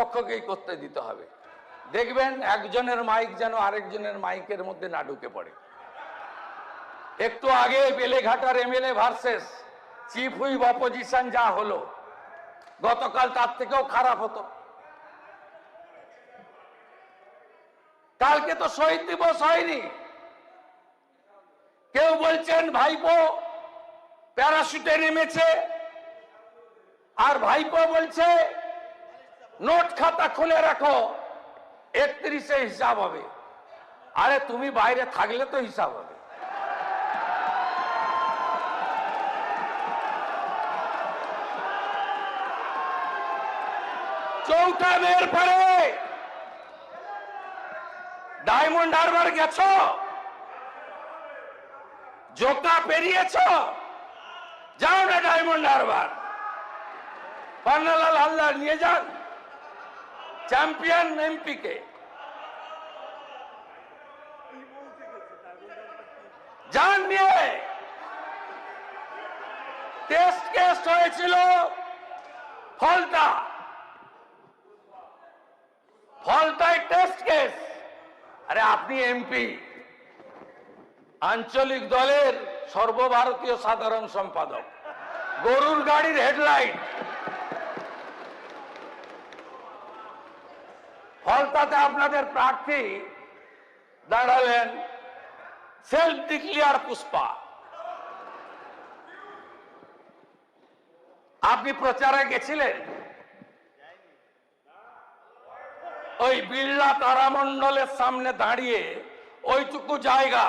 পক্ষকেই করতে দিতে হবে। দেখবেন একজনের মাইক যেন আরেকজনের মাইকের মধ্যে না ঢুকে পড়ে। একটু আগে বেলেঘাটার MLA versus chief whip opposition যা হলো, গতকাল তার থেকেও খারাপ হতো। কালকে তো শহীদ দিবস হয়নি, কেউ বলছেন ভাইপো প্যারাশুটে নেমেছে, আর ভাইপো বলছে নোট খাতা খুলে রাখো 31-এ হিসাব হবে। আরে তুমি বাইরে থাকলে তো হিসাব হবে। চৌঠা মেয়ের পরে ডায়মন্ড হারবার গেছো, জোকা পেরিয়েছ, যাও না ডায়মন্ড হারবার, পান্নালাল হালদার নিয়ে যান চ্যাম্পিয়ন এমপি কে, যান নিয়ে। টেস্ট কেস হয়েছিল ফলতায় টেস্ট কেস। আরে আপনি এমপি, আঞ্চলিক দলের সর্বভারতীয় সাধারণ সম্পাদক, গরুর গাড়ির হেডলাইট, ফলতাতে আপনাদের প্রার্থী দাঁড়ালেন সেলফ ডিক্লেয়ার পুষ্পা। আপনি প্রচারে গেছিলেন, ওই বিড়লা তারামণ্ডলের সামনে দাঁড়িয়ে ওইটুকু জায়গা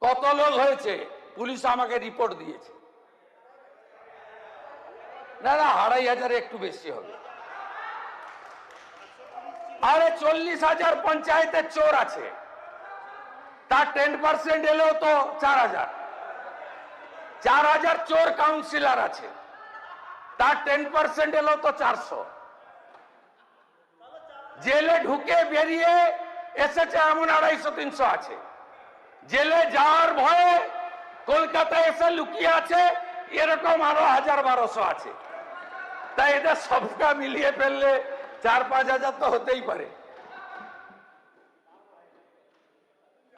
কত লোক হয়েছে পুলিশ আমাকে রিপোর্ট দিয়েছে, না 2500 একটু বেশি হবে। আরে 40,000 পঞ্চায়েতের চোর আছে, তার 10% এলেও তো 4000 চোর কাউন্সিলর আছে, তার 10% এলেও তো 400। জেলে ঢুকে বেরিয়ে এসেছে এমন 250-300 আছে, জেলে যাওয়ার ভয়ে কলকাতায় এসে লুকিয়ে আছে এরকম আরো 1000-1200 আছে। তাই এটা সবটা মিলিয়ে ফেললে 4-5 তো হতেই পারে।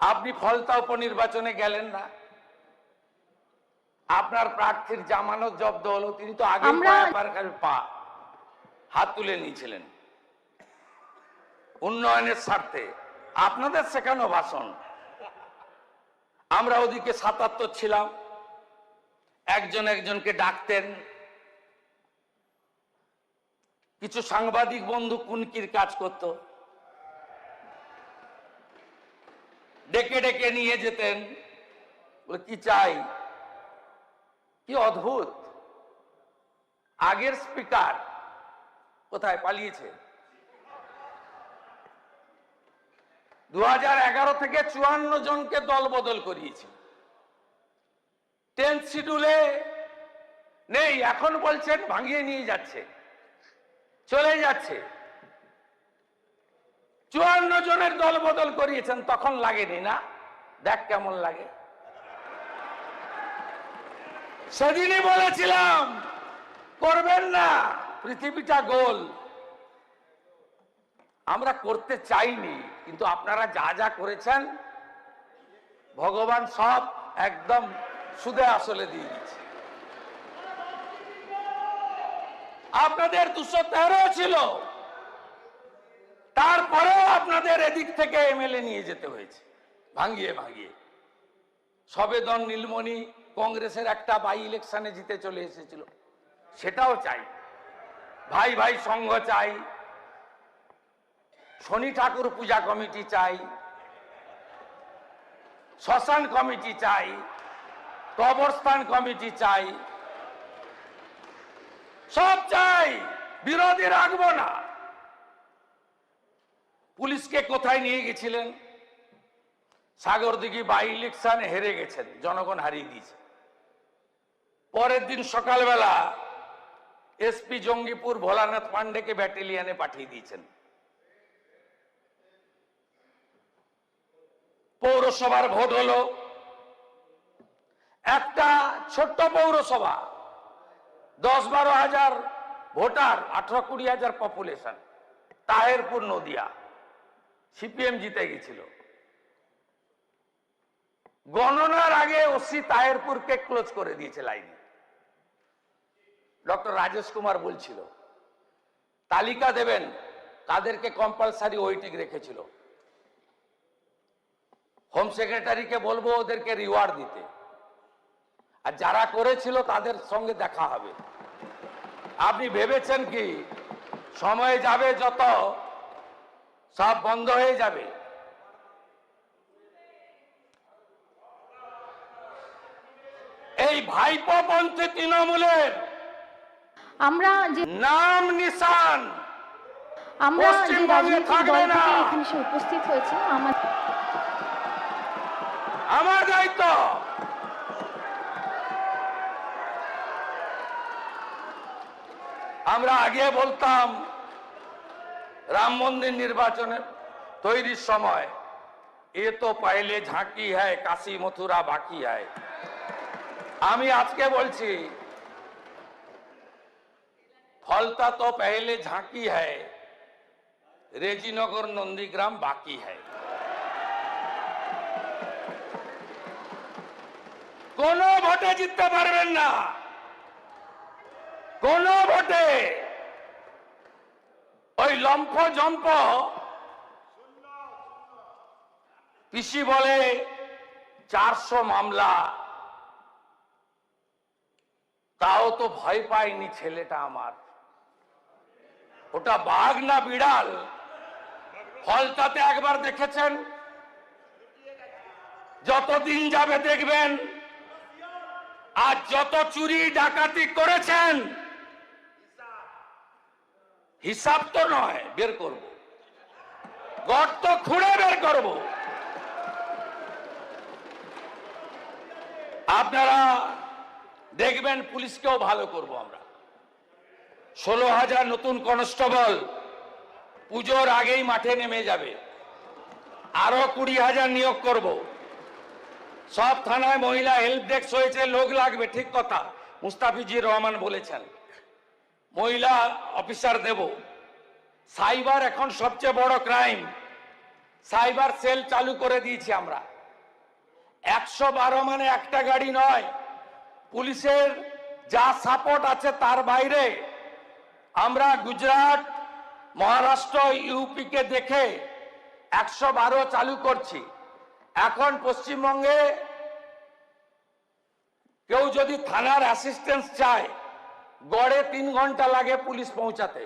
আপনি ফলতা উপনির্বাচনে গেলেন না, আপনার প্রার্থীর জামানত জব্দ হলো, তিনি তো আগে হাত তুলে নিয়েছিলেন উন্নয়নের স্বার্থে। আপনাদের শেখানো ভাষণ। আমরা ওদিকে 77 ছিলাম, একজন একজনকে ডাকতেন। কিছু সাংবাদিক বন্ধু কুনকির কাজ করত, ডেকে ডেকে নিয়ে যেতেন, কি চাই। কি অদ্ভুত, আগের স্পিকার কোথায় পালিয়েছে, 2011 থেকে 54 জনকে দল বদল করিয়েছে। 10th শিডিউলে নেই, এখন বলছেন ভাঙিয়ে নিয়ে যাচ্ছে, চলে যাচ্ছে। 54 জনের দল বদল করিয়েছেন, তখন লাগেনি না? দেখ কেমন লাগে। সেদিনই বলেছিলাম করবেন না, পৃথিবীটা গোল। আমরা করতে চাইনি, কিন্তু আপনারা যা যা করেছেন ভগবান সব একদম সুদে আসলে দিয়ে দিচ্ছে। আপনাদের 213 ছিল, তারপরেও আপনাদের এদিক থেকে এমএলএ নিয়ে যেতে হয়েছে ভাঙিয়ে ভাঙিয়ে। সবেদন নীলমণি কংগ্রেসের একটা বাই ইলেকশনে জিতে চলে এসেছিল, সেটাও চাই। ভাই ভাই সংঘ চাই, শনি ঠাকুর পূজা কমিটি চাই, শ্মশান কমিটি চাই, কবরস্থান কমিটি চাই, সব চাই, বিরোধী রাখবো না। পুলিশকে কোথায় নিয়ে গেছিলেন? সাগরদিঘি বাই ইলেকশনে হেরে গেছেন, জনগণ হারিয়ে দিয়েছে। পরের দিন সকালবেলা এসপি জঙ্গিপুর ভোলানাথ পান্ডেকে ব্যাটালিয়নে পাঠিয়ে দিয়েছেন। পৌরসভার ভোট হলো, একটা ছোট্ট পৌরসভা, 10-12 হাজার ভোটার, 18-20 হাজার পপুলেশন। তাহেরপুর নদিয়া, সিপিএম জিতে গেছিল। গণনার আগে ওসি তাহেরপুরকে ক্লোজ করে দিয়েছে লাইনে। ডক্টর রাজেশ কুমার বলছিল তালিকা দেবেন, তাদেরকে কম্পালসারি ওয়েটিং রেখেছিল। হোম সেক্রেটারিকে বলবো ওদেরকে রিওয়ার্ড দিতে, আর যারা করেছিল তাদের সঙ্গে দেখা হবে। আপনি ভেবেছেন কি সময় যাবে যত সব বন্ধ হয়ে যাবে? এই ভাইপোপন্থী তৃণমূলের আমরা যে নাম নিশান আমরা যে পশ্চিমবঙ্গে রাজনৈতিক থাকবে দল না। থেকে এখানে এসে উপস্থিত হয়েছে আমার দায়িত্ব। আমরা আগে বলতাম রাম মন্দির নির্বাচনে তৈরির সময়, এ তো পহলে ঝাঁকি হ্যায়, কাশী মথুরা বাকি হ্যায়। আমি আজকে বলছি ফলতা তো পহলে ঝাঁকি হ্যায়, রেজিনগর নন্দীগ্রাম বাকি হ্যায়। কোন ভোটে জিততে পারবেন না, কোন ভোটে। ওই লম্ফ জম্প পিসি বলে 400 মামলা, তাও তো ভয় পায়নি ছেলেটা আমার। ওটা বাঘ না বিড়াল? ফলতাতে একবার দেখেছেন, যতদিন যাবে দেখবেন। আর যত চুরি ডাকাতি করেছেন হিসাব তো নয়, বের করব, গর্ত খুঁড়ে বের করব। আপনারা দেখবেন পুলিশকেও ভালো করব আমরা। 16,000 নতুন কনস্টেবল পুজোর আগেই মাঠে নেমে যাবে। আরো 20,000 নিয়োগ করব। সব থানায় মহিলা হেল্প ডেস্ক হয়েছে, লোক লাগবে, ঠিক কথা মুস্তাফিজুর রহমান বলেছেন। মহিলা অফিসার দেব। সাইবার এখন সবচেয়ে বড় ক্রাইম, সাইবার সেল চালু করে দিয়েছি আমরা। 112 মানে একটা গাড়ি নয়, পুলিশের যা সাপোর্ট আছে তার বাইরে আমরা গুজরাট, মহারাষ্ট্র, ইউপি কে দেখে 112 চালু করছি। এখন পশ্চিমবঙ্গে কেউ যদি থানার অ্যাসিস্ট্যান্স চায়, গড়ে 3 ঘন্টা লাগে পুলিশ পৌঁছাতে,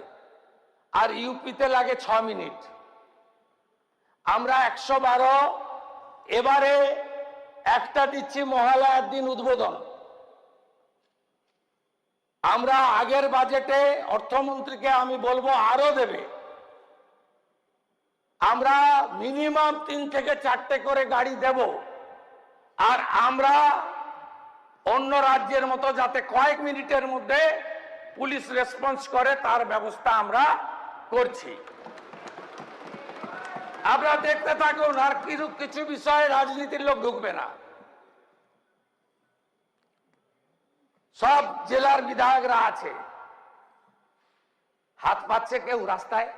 আর ইউপিতে লাগে 6 মিনিট। আমরা 112 এবারে একটা দিচ্ছি মহালয়ার দিন উদ্বোধন। আমরা আগের বাজেটে অর্থমন্ত্রীকে আমি বলবো আরো দেবে। আমরা মিনিমাম 3 থেকে 4টে করে গাড়ি দেব। আর আমরা অন্য রাজ্যের মতো যাতে কয়েক মিনিটের মধ্যে পুলিশ রেসপন্স করে তার ব্যবস্থা আমরা করছি। আপনারা দেখতে থাকুন, আর কিছু বিষয়ে রাজনীতির লোক ঢুকবে না। সব জেলার বিধায়করা আছে, হাত পাচ্ছে কেউ রাস্তায়?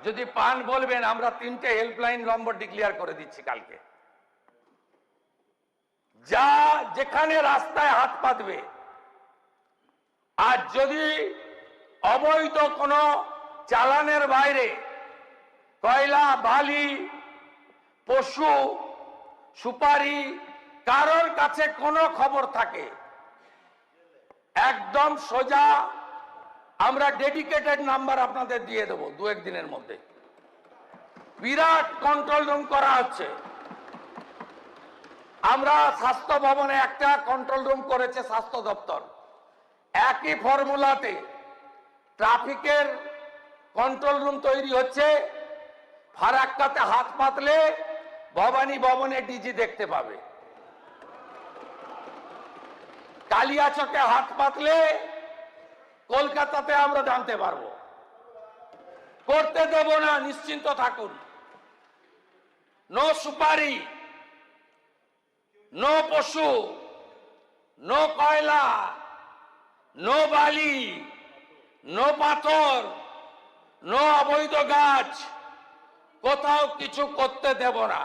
যদি পান বলবেন, আমরা 3টে হেল্পলাইন নম্বর ডিক্লেয়ার করে দিচ্ছি কালকে। যা যেখানে রাস্তায় হাত পাতবে, আর যদি অবৈধ কোনো চালানের বাইরে কয়লা, বালি, পশু, সুপারি কারোর কাছে কোনো খবর থাকে, একদম সোজা আমরা ডেডিকেটেড নাম্বার আপনাদের দিয়ে দেবো 2-1 দিনের মধ্যে। বিরাট কন্ট্রোল রুম করা হচ্ছে। আমরা স্বাস্থ্য ভবনে একটা কন্ট্রোল রুম করেছে স্বাস্থ্য দপ্তর। একই ফর্মুলাতে ট্রাফিকের কন্ট্রোল রুম তৈরি হচ্ছে। ফারাক্কাতে হাত পাতলে ভবানী ভবনে ডিজি দেখতে পাবে। কালিয়াচকে হাত পাতলে কলকাতাতে আমরা জানতে পারবো। করতে দেব না, নিশ্চিন্ত থাকুন। নো সুপারি, নো পশু, নো কয়লা, নো বালি, নো পাথর, নো অবৈধ গাছ, কোথাও কিছু করতে দেব না।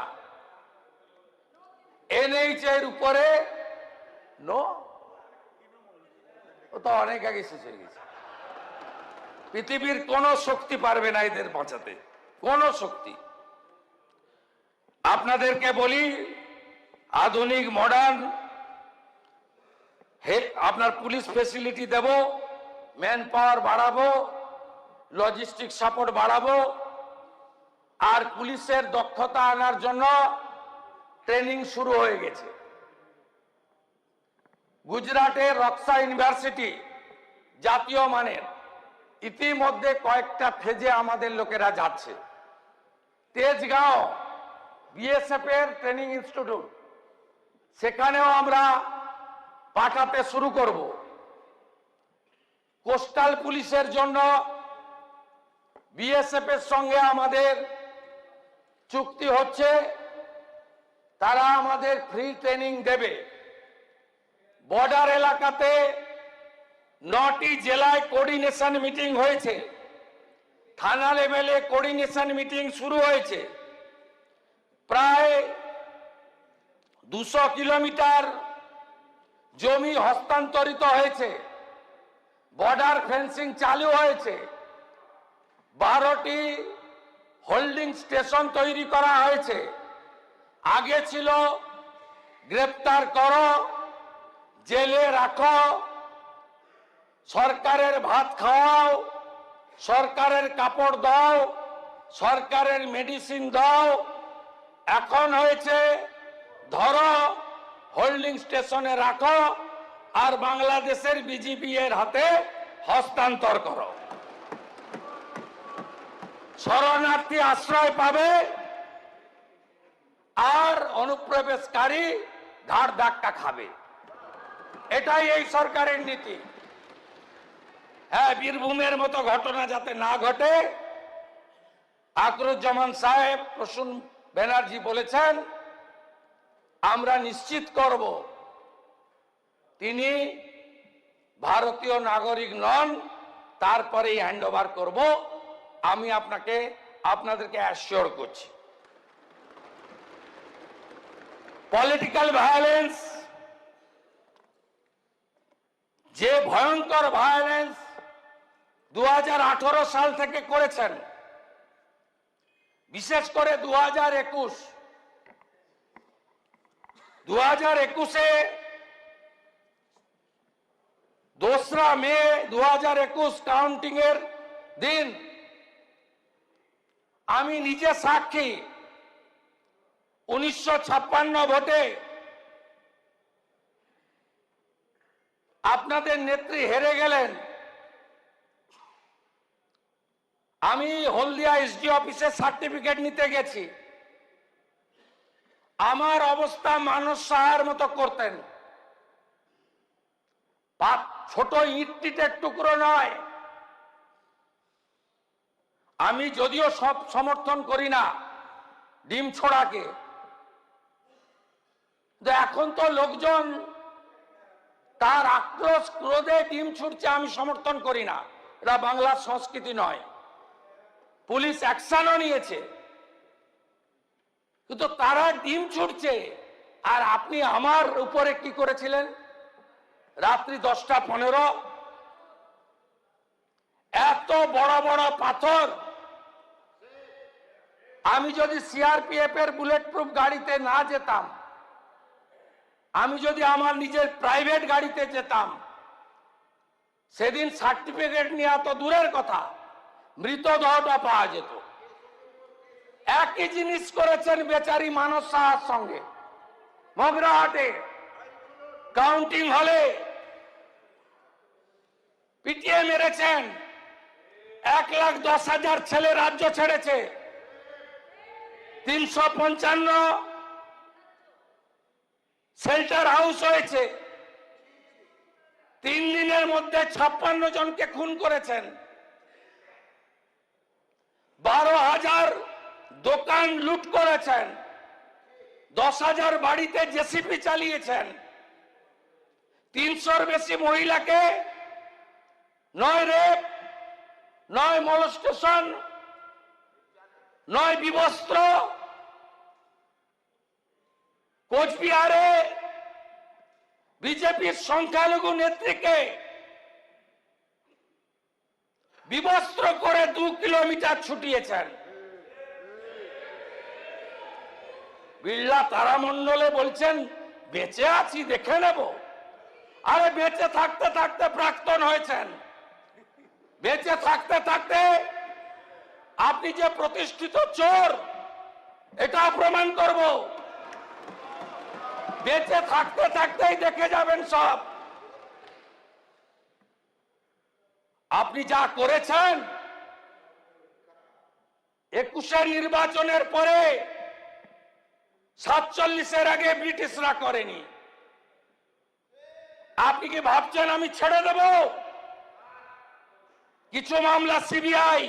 এনএইচ এর উপরে নো, ও তো অনেক আগে শেষ হয়ে গেছে। পৃথিবীর কোন শক্তি পারবে না এদের বাঁচাতে, কোন শক্তি। আপনাদেরকে বলি, আধুনিক মডার্ন আপনার পুলিশ ফেসিলিটি দেব, ম্যান পাওয়ার বাড়াবো, লজিস্টিক সাপোর্ট বাড়াবো, আর পুলিশের দক্ষতা আনার জন্য ট্রেনিং শুরু হয়ে গেছে। গুজরাটের রক্সা ইউনিভার্সিটি জাতীয় মানের, ইতিমধ্যে কয়েকটা ফেজে আমাদের লোকেরা যাচ্ছে। তেজগাঁও বিএসএফ এর ট্রেনিং ইনস্টিটিউট, সেখানেও আমরা পাঠাতে শুরু করব। কোস্টাল পুলিশের জন্য বিএসএফ এর সঙ্গে আমাদের চুক্তি হচ্ছে, তারা আমাদের ফ্রি ট্রেনিং দেবে। বর্ডার এলাকাতে 9টি জেলায় কোঅর্ডিনেশন মিটিং হয়েছে, থানা লেভেলে কোঅর্ডিনেশন মিটিং শুরু হয়েছে। প্রায় 200 কিলোমিটার জমি হস্তান্তরিত হয়েছে, বর্ডার ফেন্সিং চালু হয়েছে, 12টি হোল্ডিং স্টেশন তৈরি করা হয়েছে। আগে ছিল গ্রেপ্তার করো, জেলে রাখো, সরকারের ভাত খাওয়াও, সরকারের কাপড় দাও, সরকারের মেডিসিন দাও। এখন হয়েছে ধরো, হোল্ডিং স্টেশনে রাখো, আর বাংলাদেশের বিজিবি এর হাতে হস্তান্তর করো। শরণার্থী আশ্রয় পাবে, আর অনুপ্রবেশকারী ধার ধাক্কা খাবে। এটাই এই সরকারের নীতি। হ্যাঁ, বীরভূমের মতো ঘটনা যাতে না ঘটে, আকরুজ্জামান সাহেব, প্রসূন ব্যানার্জি বলেছেন, আমরা নিশ্চিত করব তিনি ভারতীয় নাগরিক নন, তারপরেই হ্যান্ড ওভার করব। আমি আপনাদেরকে অ্যাসিওর করছি। পলিটিক্যাল ভায়োলেন্স, যে ভয়ঙ্কর ভায়োলেন্স 2018 সাল থেকে করেছেন, বিশেষ করে 2021-এ 2রা মে 2021 কাউন্টিং এর দিন আমি নিজে সাক্ষী। 1956 ভোটে আপনাদের নেত্রী হেরে গেলেন। আমি হলদিয়া এসডি অফিসে সার্টিফিকেট নিতে গেছি। আমার অবস্থা মানস সাহার মতো করতেন। ছোট ইট টিটের টুকরো নয়। আমি যদিও সব সমর্থন করি না ডিম ছোড়াকে, এখন তো লোকজন তার আক্রোশ ক্রোধে ডিম ছুড়ছে, আমি সমর্থন করি না। এটা বাংলার সংস্কৃতি নয়। পুলিশ অ্যাকশনও নিয়েছে, কিন্তু তারা ডিম ছুড়ছে। আর আপনি আমার উপরে কি করেছিলেন? রাত্রি 10টা 15 এত বড় বড় পাথর। আমি যদি সিআরপিএফ এর বুলেট প্রুফ গাড়িতে না যেতাম, আমি যদি আমার নিজের প্রাইভেট গাড়িতে যেতাম, সেদিন সার্টিফিকেট নেওয়া তো দূরের কথা, মৃতদেহটা পাওয়া যেত। একই জিনিস করেছেন বেচারি মানস সাহার সঙ্গে। মগরাহাটে কাউন্টিং হলে পিটিয়ে মেরেছেন। 1,10,000 ছেলে রাজ্য ছেড়েছে। 355 শেল্টার হাউস হয়েছে। 3 দিনের মধ্যে 56 জনকে খুন করেছেন। 12,000 দোকান লুট করেছেন। 10,000 বাড়িতে জেসিপি চালিয়েছেন। 300-র বেশি মহিলাকে নয় রেপ, নয় মলস্টেশন, নয় বিবস্ত্র, কোচবিহারে বিজেপির সংখ্যালঘু নেত্রীকে বিবস্ত্র করে 2 কিলোমিটার ছুটিয়েছেন। বিড়লা তারামণ্ডলে বলছেন বেঁচে আছি, দেখে নেব। আরে বেঁচে থাকতে থাকতে প্রাক্তন হয়েছেন, বেঁচে থাকতে থাকতে আপনি যে প্রতিষ্ঠিত চোর এটা প্রমাণ করব। বেঁচে থাকতে থাকতেই দেখে যাবেন সব। আপনি যা করেছেন 21-এর নির্বাচনের পরে 47-এর আগে ব্রিটিশরা করেনি। আপনি কি ভাবছেন আমি ছেড়ে দেব? কিছু মামলা সিবিআই,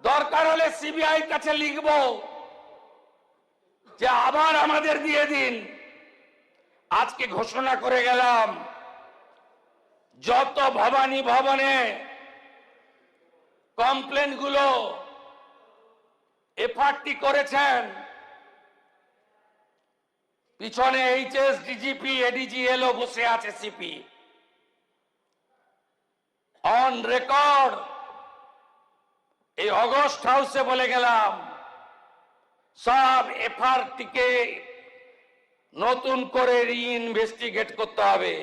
দরকার হলে সিবিআই কাছে লিখব যে আবার আমাদের দিয়ে দিন। আজকে ঘোষণা করে গেলাম যত ভবানী ভবনে কমপ্লেন গুলো এফআরটি করেছেন, পিছনে এইচএস, ডিজিপি, এডিজি এলো বসে আছে, সিপি অন রেকর্ড এই অগস্ট হাউসে বলে গেলাম সব এফআরটিকে নতুন করে রিইনভেস্টিগেট করতে হবে।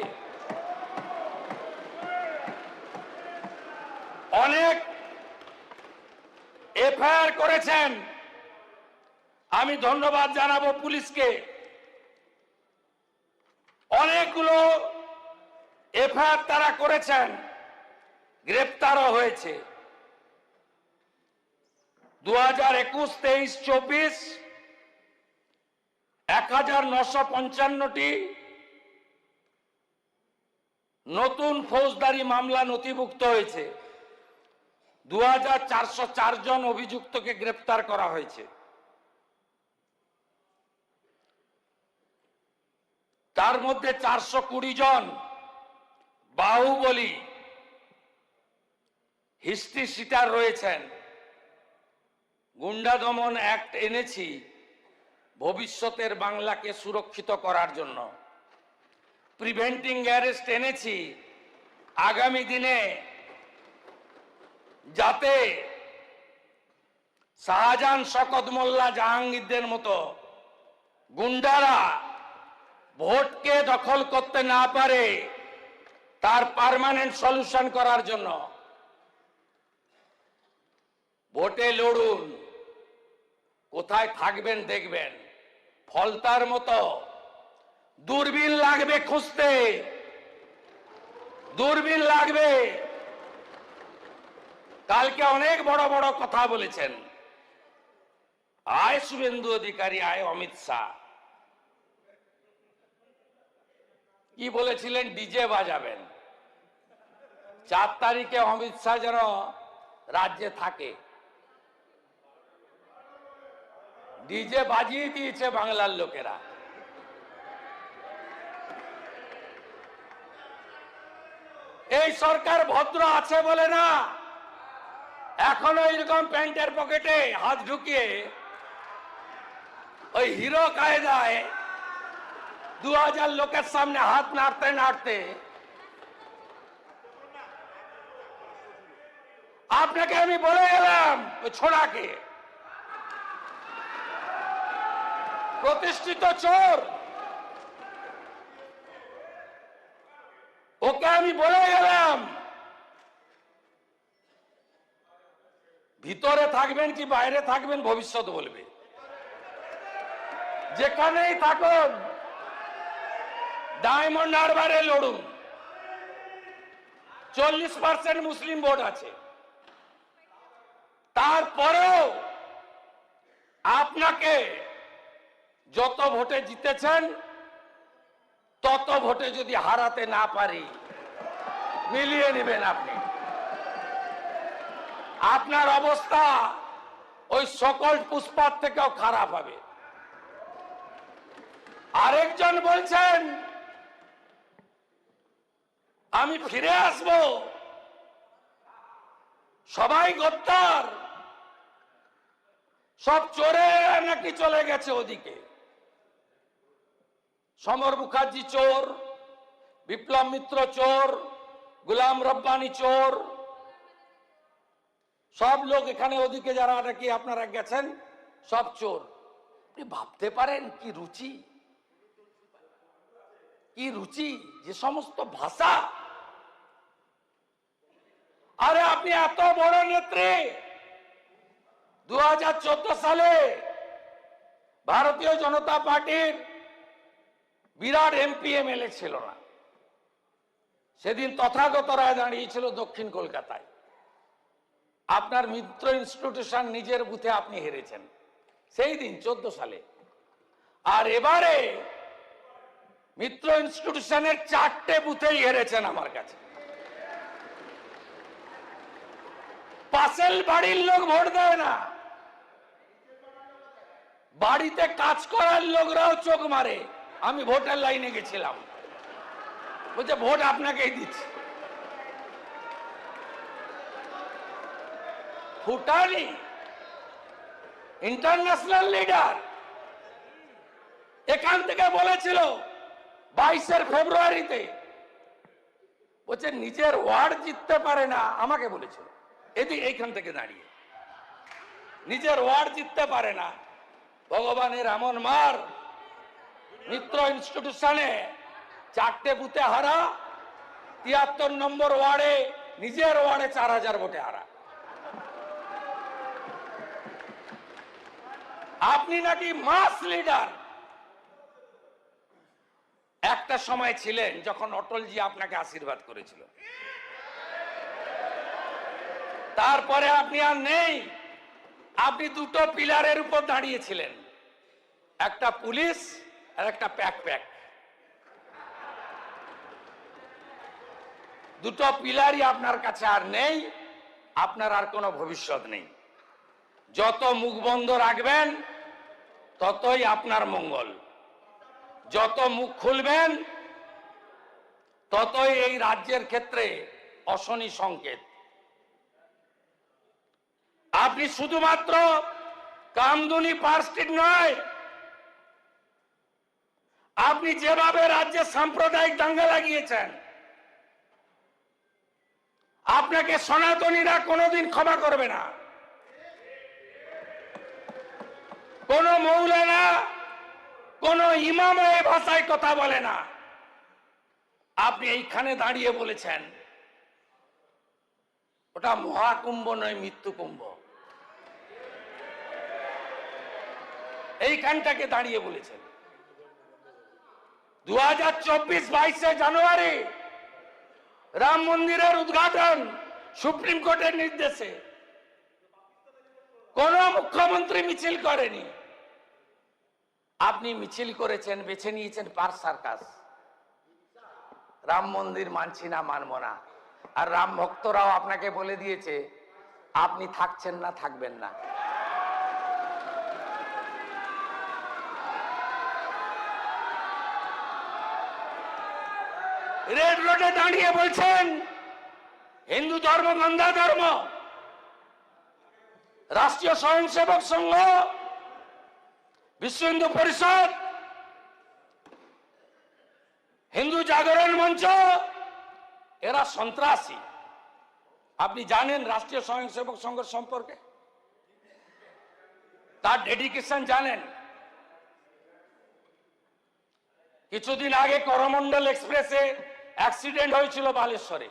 অনেক এফআইআর করেছেন, আমি ধন্যবাদ জানাবো পুলিশকে। অনেকগুলো এফআইআর তারা করেছেন, গ্রেপ্তারও হয়েছে। 2021, 23, 24 1955টি নতুন ফৌজদারি মামলা নথিভুক্ত হয়েছে। 2404 জন অভিযুক্তকে গ্রেপ্তার করা হয়েছে। তার মধ্যে 420 জন বাহুবলী হিস্ট্রি শিটার রয়েছেন। গুন্ডা দমন অ্যাক্ট এনেছি ভবিষ্যতের বাংলাকে সুরক্ষিত করার জন্য। প্রিভেন্টিং অ্যারেস্ট এনেছি আগামী দিনে যাতে শাহজাহান, শকত মোল্লা, জাহাঙ্গীরদের মতো গুন্ডারা ভোটকে দখল করতে না পারে, তার পার্মানেন্ট সলিউশন করার জন্য। ভোটে লড়ুন, কোথায় থাকবেন দেখবেন। ফলতার মতো দূরবীন লাগবে খুঁজতে, দূরবীন লাগবে। কালকে অনেক বড় বড় কথা বলেছেন, আয় শুভেন্দু অধিকারী, আয় অমিত শাহ। কি বলেছিলেন? ডিজে বাজাবেন। 4 তারিখে অমিত শাহ যেন রাজ্যে থাকে। ডিজে বাজিয়ে দিয়েছে বাংলার লোকেরা। এই সরকার ভদ্র আছে বলে না এখনো এরকম প্যান্টের পকেটে হাত ঢুকিয়ে ওই হিরো কায়দায় 2000 লোকের সামনে হাত নাড়তে নাড়তে আপনাকে আমি বলে গেলাম ওই ছোড়াকে প্রতিষ্ঠিত চোর, ওকে আমি বলে গেলাম ভিতরে থাকবেন কি বাইরে থাকবেন ভবিষ্যৎ বলবে। যেখানেই থাকুন ডায়মন্ড হারবারে লড়ুন। 40% মুসলিম ভোট আছে, তারপরেও আপনাকে যত ভোটে জিতেছেন তত ভোটে যদি হারাতে না পারি মিলিয়ে নেবেন আপনি। আপনার অবস্থা ওই সকল পুষ্পার থেকেও খারাপ হবে। আরেকজন বলছেন আমি ফিরে আসব, সবাই গদ্দার, সব চোরে নাকি চলে গেছে ওদিকে। সমর মুখার্জি চোর, বিপ্লব মিত্র চোর, গুলাম রব্বানি চোর, সব লোক এখানে ওদিকে যারা নাকি আপনারা গেছেন সব চোর। আপনি ভাবতে পারেন কি রুচি, কি রুচি, যে সমস্ত ভাষা। আরে আপনি এত বড় নেত্রী, 2014 সালে ভারতীয় জনতা পার্টির বিরাট এমপি এমএলএ ছিল না, সেদিন তথাগত রায় দাঁড়িয়েছিল দক্ষিণ কলকাতায়। আপনার মিত্র ইনস্টিটিউশন নিজের বুথে আপনি হেরেছেন সেই দিন 14 সালে। আর এবারে মিত্র ইনস্টিটিউশনের 4টে বুথেই হেরেছেন আমার কাছে। পাশের বাড়ির লোক ভোট দেয় না, বাড়িতে কাজ করার লোকরাও চোখ মারে। আমি ভোটের লাইনে গেছিলাম, বলছে ভোট আপনাকেই দিচ্ছি। ফুটানি ইন্টারন্যাশনাল লিডার এখান থেকে বলেছিল 22 ফেব্রুয়ারিতে, বলছে নিজের ওয়ার্ড জিততে পারে না, আমাকে বলেছিল এইখান থেকে দাঁড়িয়ে, নিজের ওয়ার্ড জিততে পারে না। ভগবানের এমন মার, মিত্র ইনস্টিটিউশনে 4টে বুথে হারা, 73 নম্বর ওয়ার্ডে নিজের ওয়ার্ডে 4000 ভোটে হারা। আপনি নাকি মাস লিডার। একটা সময় ছিলেন যখন অটলজি আপনাকে আশীর্বাদ করেছিল, তারপরে আপনি আর নেই। আপনি দুটো পিলারের উপর দাঁড়িয়েছিলেন, একটা পুলিশ আর একটা প্যাক। দুটো পিলারই আপনার কাছে আর নেই, আপনার আর কোনো ভবিষ্যৎ নেই। যত মুখ বন্ধ রাখবেন ততই আপনার মঙ্গল, যত মুখ খুলবেন ততই এই রাজ্যের ক্ষেত্রে অশনি সংকেত। আপনি শুধুমাত্র কামদুনি পার্ক স্ট্রিট নয়, আপনি যেভাবে রাজ্যে সাম্প্রদায়িক দাঙ্গা লাগিয়েছেন, আপনাকে সনাতনীরা কোনোদিন ক্ষমা করবে না। কোন মৌলানা, কোন ইমাম এই ভাষায় কথা বলে না। আপনি এইখানে দাঁড়িয়ে বলেছেন ওটা মহাকুম্ভ নয়, মৃত্যু কুম্ভ। এইখানটাকে দাঁড়িয়ে বলেছেন। 2024 22 জানুয়ারি রাম মন্দিরের উদ্ঘাটন সুপ্রিম কোর্টের নির্দেশে, কোন মুখ্যমন্ত্রী মিছিল করেনি। আপনি মিছিল করেছেন, বেছে নিয়েছেন পার্ক সার্কাস। রাম মন্দির মানছি না, মানব না। আর রাম ভক্তরাও আপনাকে বলে দিয়েছে আপনি থাকছেন না, থাকবেন না। রেড রোডে দাঁড়িয়ে বলছেন হিন্দু ধর্ম গন্ধা ধর্ম। রাষ্ট্রীয় স্বয়ংসেবক সংঘ, বিশ্ব হিন্দু পরিষদ, হিন্দু জাগরণ মঞ্চ এরা সন্ত্রাসী। আপনি জানেন রাষ্ট্রীয় স্বয়ংসেবক সংঘ সম্পর্কে, তার ডেডিকেশন জানেন। কিছুদিন আগে করমণ্ডল এক্সপ্রেসে অ্যাক্সিডেন্ট হয়েছিল বালেশ্বরে,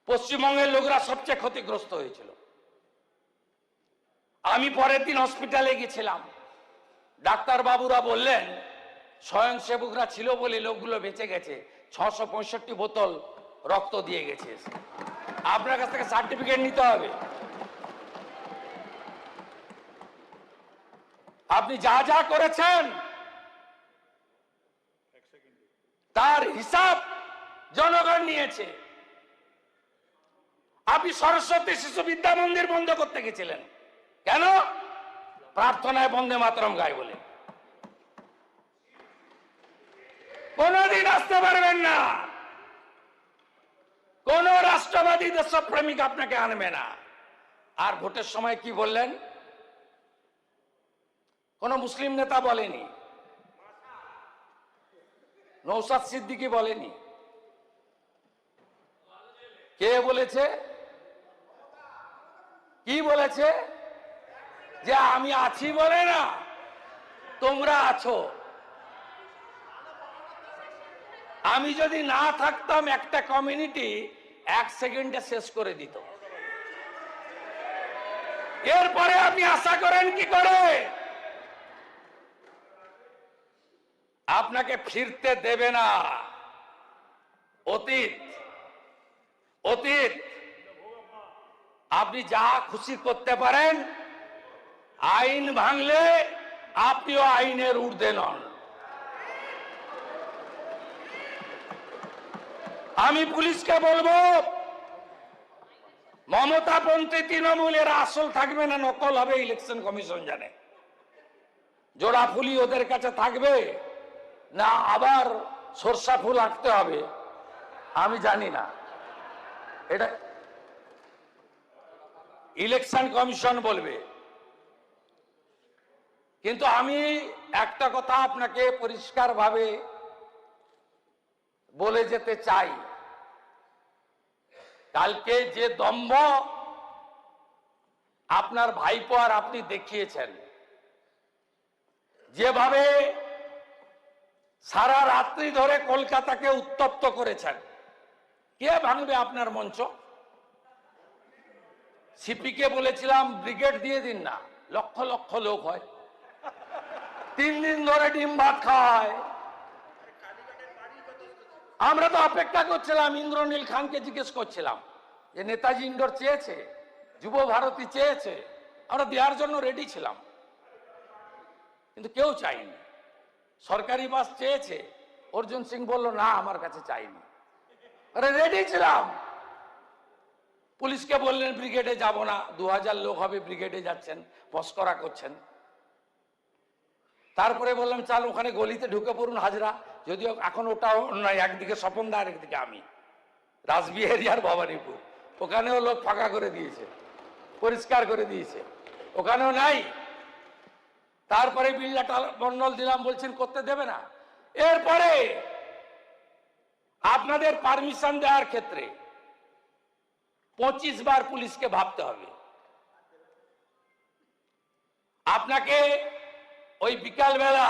পশ্চিমবঙ্গের লোকরা সবচেয়ে ক্ষতিগ্রস্ত হয়েছিল। আমি পরের দিন হসপিটালে গেছিলাম, ডাক্তার বাবুরা বললেন স্বয়ংসেবকরা ছিল বলে লোকগুলো বেঁচে গেছে, 665 বোতল রক্ত দিয়ে গেছে। আপনার কাছ থেকে সার্টিফিকেট নিতে হবে। আপনি যা যা করেছেন তার হিসাব জনগণ নিয়েছে। আপনি সরস্বতী শিশু বিদ্যা মন্দির বন্ধ করতে গেছিলেন কেন? প্রার্থনায় বন্দে মাতরম গায় বলে। কোনদিন আসতে পারবেন না। কোন রাষ্ট্রবাদী দেশপ্রেমিক আপনাকে আনবে না। আর ভোটের সময় কি বললেন? কোন মুসলিম নেতা বলেনি, নওশাদ সিদ্দিকী বলেনি, কে বলেছে? কি বলেছে? যে আমি আছি বলে না, তোমরা আছো। আমি যদি না থাকতাম একটা কমিউনিটি 1 সেকেন্ডে শেষ করে দিত। এরপরে আপনি আশা করেন কি করে? আপনাকে ফিরতে দেবে না অতীত। অতীত আপনি যা খুশি করতে পারেন, আইন ভাঙলে আপনিও আইনের ঊর্ধ্বে নন। আমি পুলিশকে বলবো, মমতাপন্থী তৃণমূলের আসল থাকবে না নকল হবে, ইলেকশন কমিশন জানে। জোড়া ফুলি ওদের কাছে থাকবে না আবার সরষা ফুল আঁকতে হবে, আমি জানি না। এটা ইলেকশন কমিশন বলবে। কিন্তু আমি একটা কথা আপনাকে পরিষ্কারভাবে বলে যেতে চাই, কালকে যে দম্ভ আপনার ভাইপো আর আপনি দেখিয়েছেন, যেভাবে সারা রাত্রি ধরে কলকাতাকে উত্তপ্ত করেছেন, কে ভাঙবে আপনার মঞ্চ? সিপিকে বলেছিলাম ব্রিগেড দিয়ে দিন না, লক্ষ লক্ষ লোক হয়, 3 দিন ধরে ডিম ভাত খায়। আমরা তো অপেক্ষা করছিলাম, ইন্দ্রনীল খানকে জিজ্ঞেস করছিলাম যে নেতাজি ইন্ডোর চেয়েছে, যুব ভারতী চেয়েছে, আমরা দেওয়ার জন্য রেডি ছিলাম, কিন্তু কেউ চাইনি। সরকারি বাস চেয়েছে, অর্জুন সিং বলল না আমার কাছে চাইনি। আরে রেডি ছিলাম। পুলিশকে বললেন ব্রিগেডে যাব না, 2000 লোক হবে, ব্রিগেডে যাচ্ছেন, মস্করা করছেন। তারপরে বললাম চাল ওখানে গলিতে ঢুকে পড়ুন হাজরা, যদিও এখন ওটা নয়, একদিকে স্বপনদা আর একদিকে আমি, রাসবিহারী আর ভবানীপুর, ওখানেও লোক ফাঁকা করে দিয়েছে, পরিষ্কার করে দিয়েছে, ওখানেও নাই। তারপরে বিল্লাটা মন্ডল দিলাম, বলছেন করতে দেবে না। এরপরে আপনাদের পারমিশন দেওয়ার ক্ষেত্রে 25 বার পুলিশকে ভাবতে হবে। আপনাকে ওই বিকালবেলা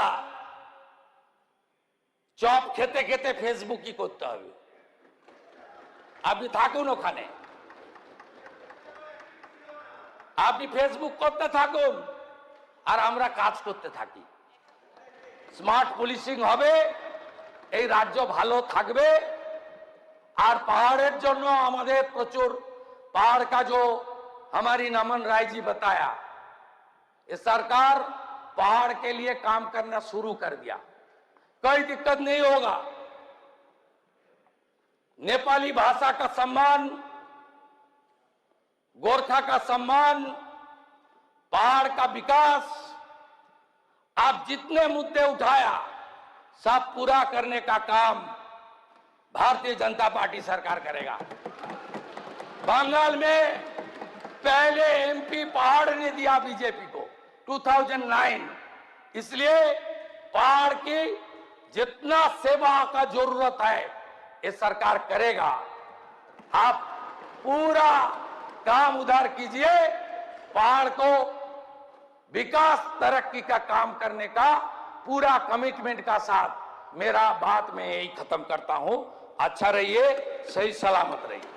চপ খেতে খেতে ফেসবুকই করতে হবে। আপনি থাকুন ওখানে, আপনি ফেসবুক করতে থাকুন আর আমরা কাজ করতে থাকি। স্মার্ট পুলিশিং হবে, এই রাজ্য ভালো থাকবে। আর पहाड़ের জন্য আমাদের প্রচুর पहाड़ का जो हमारी नमन राय जी बताया, ये सरकार पहाड़ के लिए काम करना शुरू कर दिया, कोई दिक्कत नहीं होगा। नेपाली भाषा का सम्मान, गोरखा का सम्मान, पहाड़ का विकास, आप जितने मुद्दे उठाया सब पूरा करने का काम भारतीय जनता पार्टी सरकार करेगा। बंगाल में पहले एमपी पहाड़ ने दिया बीजेपी को 2009, इसलिए पहाड़ की जितना सेवा का जरूरत है ये सरकार करेगा। आप पूरा काम उधार कीजिए, पहाड़ को विकास तरक्की का काम करने का पूरा कमिटमेंट का साथ मेरा बात मैं यही खत्म करता हूं। अच्छा रहिए, सही सलामत रहिए।